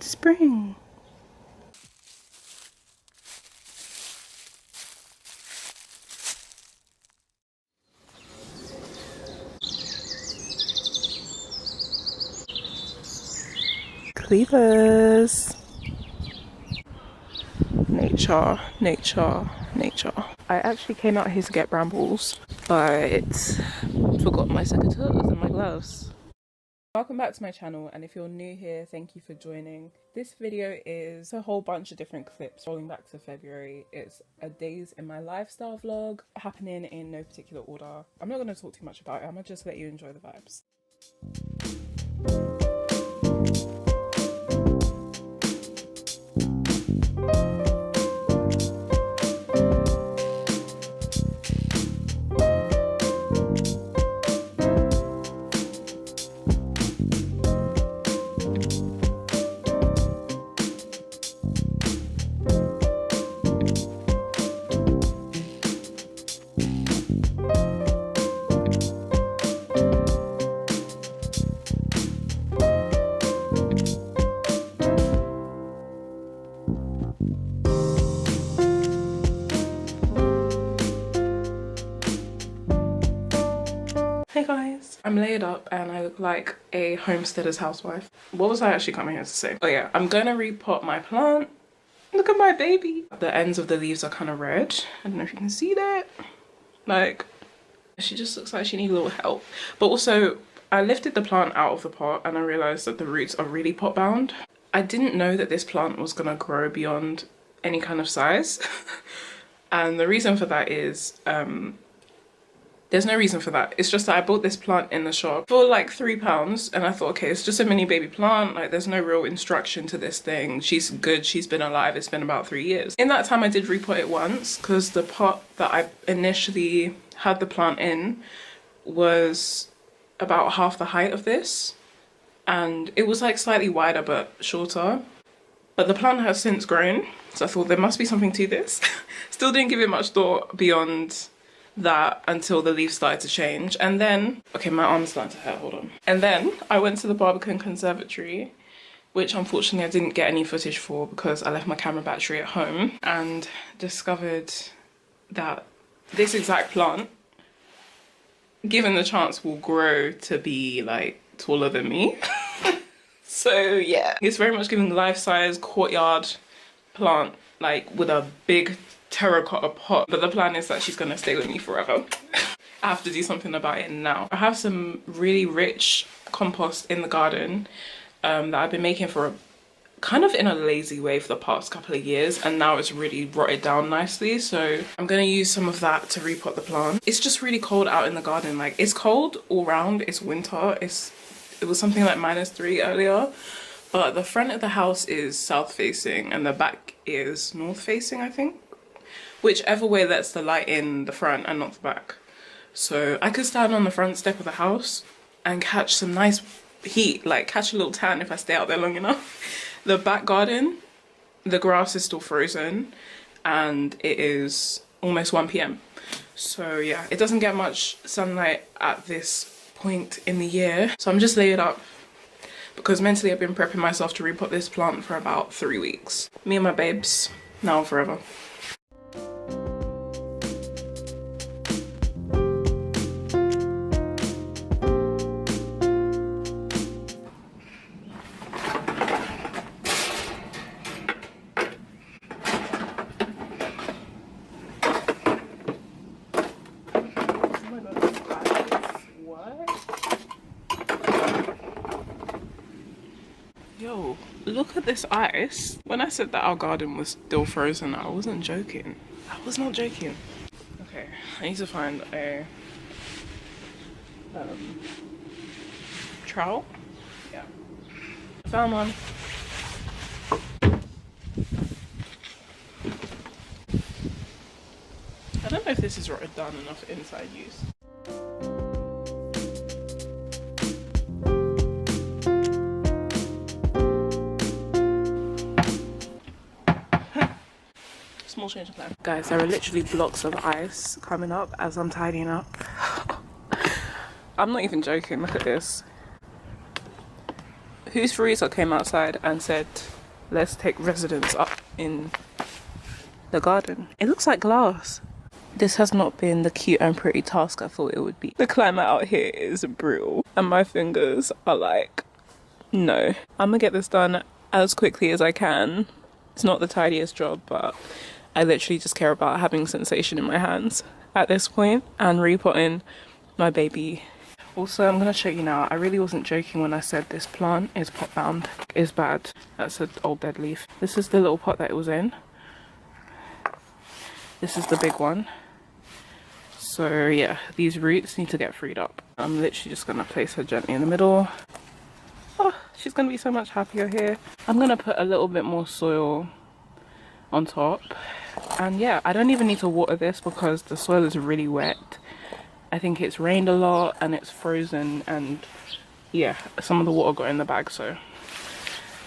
Spring. Cleavers. Nature, nature, nature. I actually came out here to get brambles, but forgot my secateurs and my gloves. Welcome back to my channel, and if you're new here, thank you for joining. This video is a whole bunch of different clips rolling back to February. It's a days in my lifestyle vlog happening in no particular order. I'm not going to talk too much about it. I'm going to just let you enjoy the vibes. Hey guys, I'm laid up and I look like a homesteader's housewife. What was I actually coming here to say? Oh yeah, I'm gonna repot my plant. Look at my baby. The ends of the leaves are kind of red. I don't know if you can see that. Like, she just looks like she needs a little help. But also, I lifted the plant out of the pot and I realized that the roots are really pot bound. I didn't know that this plant was gonna grow beyond any kind of size. And the reason for that is, there's no reason for that. It's just that I bought this plant in the shop for like £3 and I thought, okay, it's just a mini baby plant. Like, there's no real instruction to this thing. She's good, she's been alive, it's been about 3 years. In that time I did repot it once because the pot that I initially had the plant in was about half the height of this. And it was like slightly wider but shorter. But the plant has since grown, so I thought there must be something to this. Still didn't give it much thought beyond that until the leaves started to change. And then, okay, my arm's starting to hurt, hold on. And then I went to the Barbican Conservatory, which unfortunately I didn't get any footage for because I left my camera battery at home, and discovered that this exact plant, given the chance, will grow to be like taller than me. So yeah, it's very much giving life-size courtyard plant, like with a big terracotta pot. But the plan is that she's gonna stay with me forever. I have to do something about it now. I have some really rich compost in the garden that I've been making for kind of in a lazy way for the past couple of years, and now it's really rotted down nicely. So I'm gonna use some of that to repot the plant. It's just really cold out in the garden. Like, it's cold all round, it's winter. It was something like -3 earlier, but the front of the house is south facing and the back is north facing, I think. Whichever way lets the light in the front and not the back. So I could stand on the front step of the house and catch some nice heat, like catch a little tan if I stay out there long enough. The back garden, the grass is still frozen and it is almost 1 p.m. So yeah, it doesn't get much sunlight at this point in the year. So I'm just laid up because mentally I've been prepping myself to repot this plant for about 3 weeks. Me and my babes, now and forever. Yo, look at this ice. When I said that our garden was still frozen, I wasn't joking. I was not joking. Okay, I need to find a trowel. Yeah, I found one. I don't know if this is rotted down enough for inside use. Small change of plan. Guys, there are literally blocks of ice coming up as I'm tidying up. I'm not even joking, look at this. whose freezer came outside and said, let's take residence up in the garden. It looks like glass. This has not been the cute and pretty task I thought it would be. The climate out here is brutal and my fingers are like, no. I'm gonna get this done as quickly as I can. It's not the tidiest job, but I literally just care about having sensation in my hands at this point and repotting my baby. Also, I'm gonna show you now, I really wasn't joking when I said this plant is pot bound. It's bad. That's an old dead leaf. This is the little pot that it was in. This is the big one. So yeah, these roots need to get freed up. I'm literally just gonna place her gently in the middle. Oh, she's gonna be so much happier here. I'm gonna put a little bit more soil on top. And yeah, I don't even need to water this because the soil is really wet. I think it's rained a lot and it's frozen, and yeah, some of the water got in the bag, so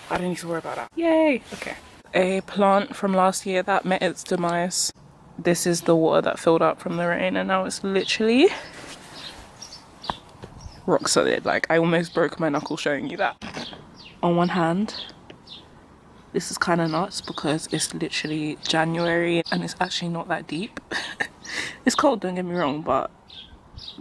I don't need to worry about that. Yay! Okay. A plant from last year that met its demise. This is the water that filled up from the rain, and now it's literally rock solid. Like, I almost broke my knuckle showing you that. On one hand, this is kind of nuts because it's literally January and it's actually not that deep. It's cold, don't get me wrong, but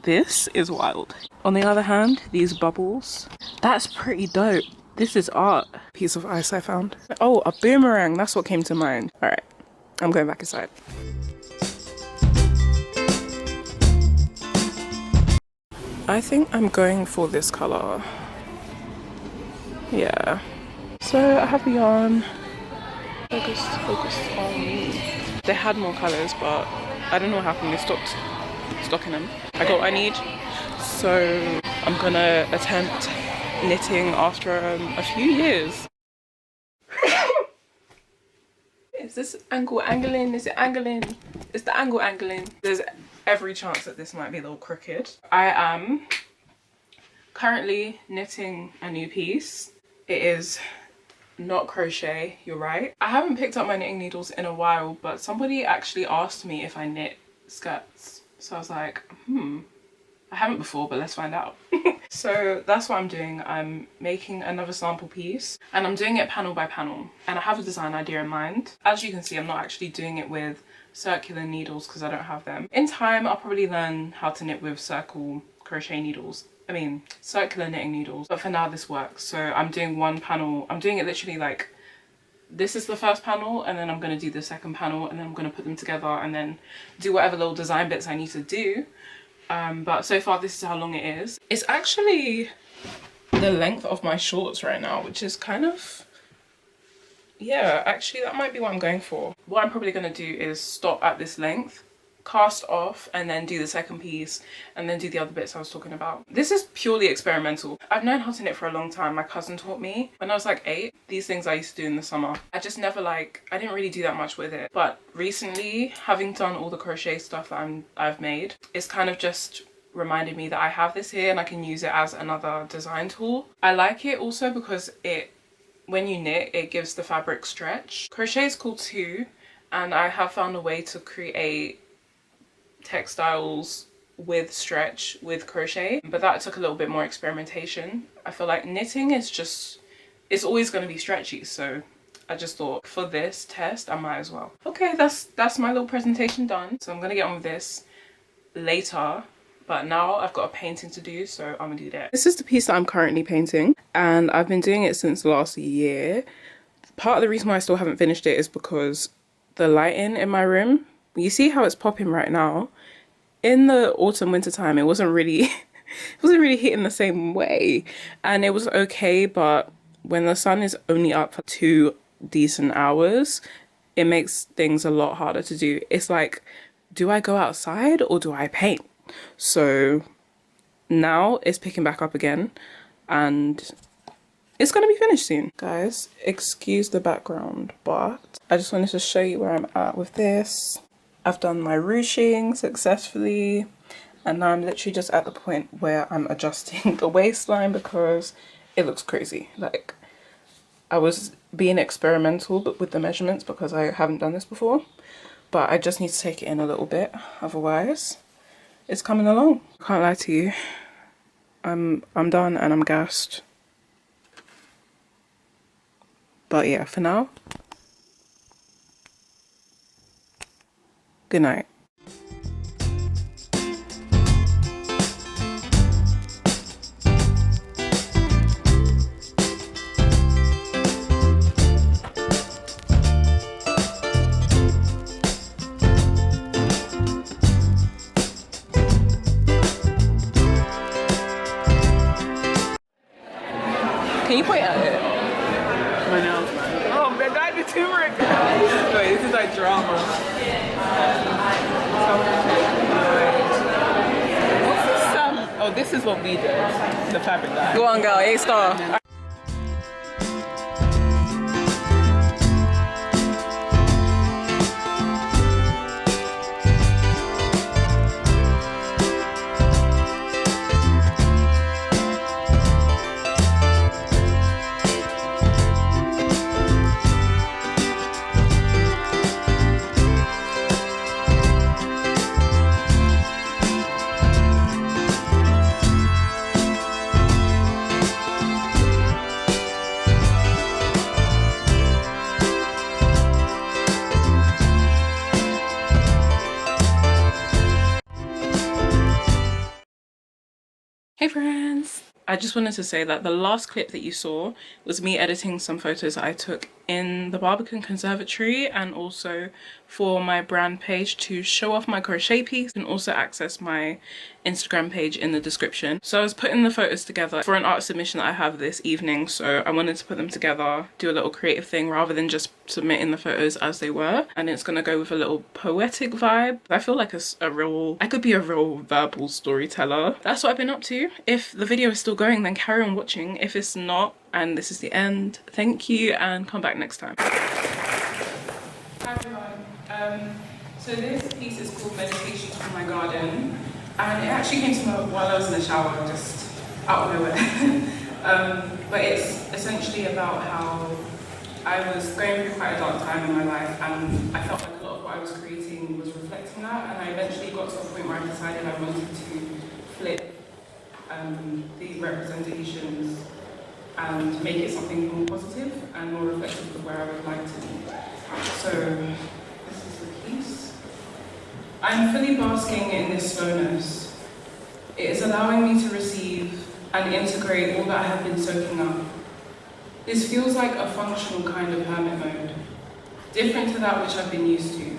this is wild. On the other hand, these bubbles, that's pretty dope. This is art. Piece of ice I found. Oh, a boomerang, that's what came to mind. All right, I'm going back inside. I think I'm going for this color. Yeah. So I have the yarn. Focus on me. They had more colors, but I don't know what happened. They stopped stocking them. I got what I need. So I'm gonna attempt knitting after a few years. Is this angle angling? Is it angling? Is the angle angling? There's every chance that this might be a little crooked. I am currently knitting a new piece. It is not crochet, you're right. I haven't picked up my knitting needles in a while, but somebody actually asked me if I knit skirts. So I was like, I haven't before, but let's find out. So that's what I'm doing. I'm making another sample piece and I'm doing it panel by panel. And I have a design idea in mind. As you can see, I'm not actually doing it with circular needles because I don't have them. In time, I'll probably learn how to knit with circle crochet needles. I mean, circular knitting needles. But for now, this works. So I'm doing one panel. I'm doing it literally like, this is the first panel and then I'm going to do the second panel and then I'm going to put them together and then do whatever little design bits I need to do. But so far this is how long it is. It's actually the length of my shorts right now, which is kind of, yeah, actually that might be what I'm going for. What I'm probably going to do is stop at this length, cast off, and then do the second piece and then do the other bits I was talking about. This is purely experimental. I've known how to knit for a long time. My cousin taught me when I was like 8. These things I used to do in the summer. I just never I didn't really do that much with it. But recently, having done all the crochet stuff that I've made, it's kind of just reminded me that I have this here and I can use it as another design tool. I like it also because when you knit, it gives the fabric stretch. Crochet is cool too, and I have found a way to create textiles with stretch with crochet, but that took a little bit more experimentation. I feel like knitting is just, it's always going to be stretchy, so I just thought for this test I might as well. Okay, that's my little presentation done, so I'm gonna get on with this later, but now I've got a painting to do, so I'm gonna do that. This is the piece that I'm currently painting and I've been doing it since last year. Part of the reason why I still haven't finished it is because the lighting in my room, you see how it's popping right now. In the autumn winter time, it wasn't really hitting the same way, and it was okay, but when the sun is only up for 2 decent hours, it makes things a lot harder to do. It's like, do I go outside or do I paint? So now it's picking back up again and it's gonna be finished soon. Guys, excuse the background, but I just wanted to show you where I'm at with this. I've done my ruching successfully and now I'm literally just at the point where I'm adjusting the waistline because it looks crazy. Like, I was being experimental but with the measurements because I haven't done this before, but I just need to take it in a little bit, otherwise it's coming along. Can't lie to you, I'm done and I'm gassed. But yeah, for now, good night. Can you point at it? My nails, man. Oh, man, I did turmeric. Wait, this is like drama. What's this? Oh, this is what we did. The fabric dye. Go on, girl. A-star. Hey friends! I just wanted to say that the last clip that you saw was me editing some photos that I took in the Barbican Conservatory and also for my brand page to show off my crochet piece, and also access my Instagram page in the description. So I was putting the photos together for an art submission that I have this evening, so I wanted to put them together, do a little creative thing rather than just submitting the photos as they were. And it's gonna go with a little poetic vibe. I feel like I could be a real verbal storyteller. That's what I've been up to. If the video is still going, then carry on watching. If it's not, and this is the end, thank you and come back next time. Hi everyone. So this piece is called Meditations from My Garden, and it actually came to me while I was in the shower, just out of nowhere. But it's essentially about how I was going through quite a dark time in my life, and I felt like a lot of what I was creating was reflecting that, and I eventually got to a point where I decided I wanted to flip these representations and make it something more positive and more reflective of where I would like to be. So this is the piece. I'm fully basking in this slowness. It is allowing me to receive and integrate all that I have been soaking up. This feels like a functional kind of hermit mode, different to that which I've been used to.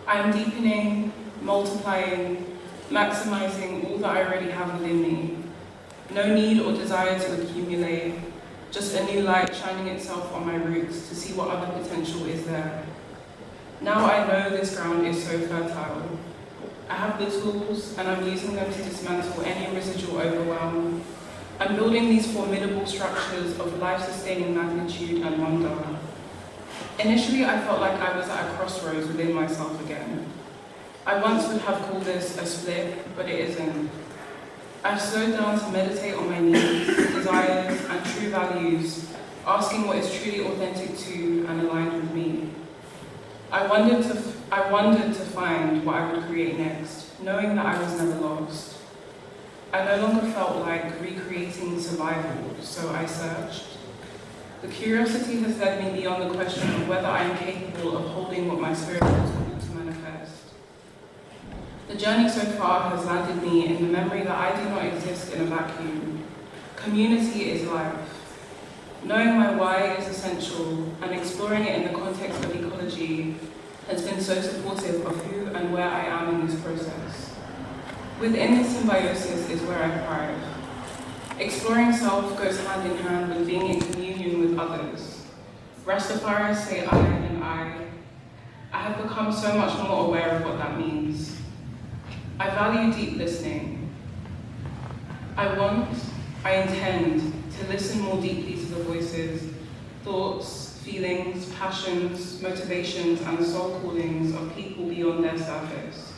I am deepening, multiplying, maximizing all that I already have within me. No need or desire to accumulate, just a new light shining itself on my roots to see what other potential is there. Now I know this ground is so fertile. I have the tools and I'm using them to dismantle any residual overwhelm. I'm building these formidable structures of life-sustaining magnitude and wonder. Initially, I felt like I was at a crossroads within myself again. I once would have called this a split, but it isn't. I've slowed down to meditate on my needs, desires, and true values, asking what is truly authentic to and aligned with me. I wondered to find what I would create next, knowing that I was never lost. I no longer felt like recreating survival, so I searched. The curiosity has led me beyond the question of whether I am capable of holding what my spirit was called to manifest. The journey so far has landed me in the memory that I do not exist in a vacuum. Community is life. Knowing my why is essential, and exploring it in the context of ecology has been so supportive of who and where I am in this process. Within this symbiosis is where I thrive. Exploring self goes hand in hand with being in communion with others. Rastafaris say I and I. I have become so much more aware of what that means. I value deep listening. I intend to listen more deeply to the voices, thoughts, feelings, passions, motivations, and soul callings of people beyond their surface.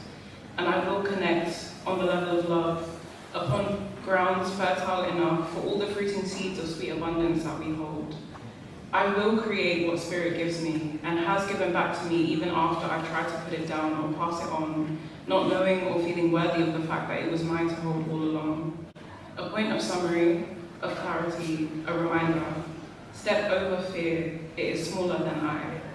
And I will connect on the level of love, upon grounds fertile enough for all the fruiting seeds of sweet abundance that we hold. I will create what spirit gives me, and has given back to me even after I've tried to put it down or pass it on, not knowing or feeling worthy of the fact that it was mine to hold all along. A point of summary, of clarity, a reminder. Step over fear, it is smaller than I.